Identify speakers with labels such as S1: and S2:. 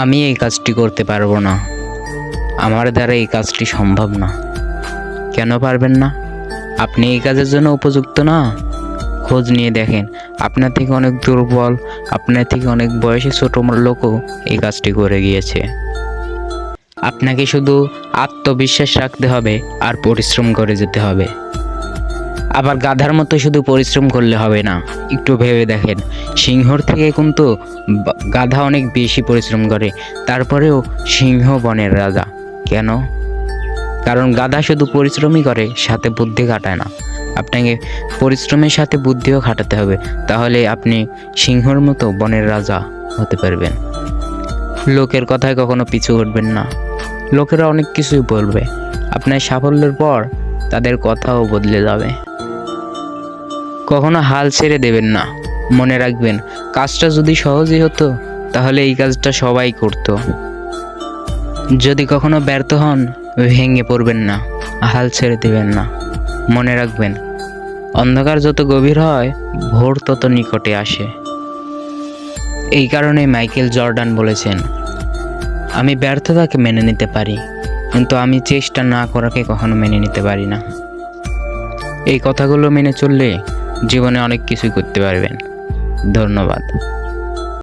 S1: আমি এই কাজটি করতে পারবো না, আমার দ্বারা এই কাজটি সম্ভব না। কেন পারবেন না? আপনি এই কাজের জন্য উপযুক্ত না। খোঁজ নিয়ে দেখেন, আপনার থেকে অনেক দুর্বল, আপনার থেকে অনেক বয়সে ছোট লোকও এই কাজটি করে গিয়েছে। আপনাকে শুধু আত্মবিশ্বাস রাখতে হবে আর পরিশ্রম করে যেতে হবে। আবার গাধার মতো শুধু পরিশ্রম করলে হবে না, একটু ভেবে দেখেন, সিংহর থেকে কিন্তু গাধা অনেক বেশি পরিশ্রম করে, তারপরেও সিংহ বনের রাজা। কেন? কারণ গাধা শুধু পরিশ্রমই করে, সাথে বুদ্ধি খাটায় না। আপনাকে পরিশ্রমের সাথে বুদ্ধিও খাটাতে হবে, তাহলে আপনি সিংহর মতো বনের রাজা হতে পারবেন। লোকের কথায় কখনো পিছু হটবেন না। লোকেরা অনেক কিছুই বলবে, আপনার সাফল্যের পর তাদের কথাও বদলে যাবে। কখনো হাল ছেড়ে দেবেন না। মনে রাখবেন, কাজটা যদি সহজই হতো তাহলে এই কাজটা সবাই করত। যদি কখনো ব্যর্থ হন, ভেঙে পড়বেন না, হাল ছেড়ে দেবেন না। মনে রাখবেন, অন্ধকার যত গভীর হয়, ভোর তত নিকটে আসে। এই কারণে মাইকেল জর্ডান বলেছেন, আমি ব্যর্থতাকে মেনে নিতে পারি, কিন্তু আমি চেষ্টা না করাকে কখনো মেনে নিতে পারি না। এই কথাগুলো মেনে চললে জীবনে অনেক কিছুই করতে পারবেন। ধন্যবাদ।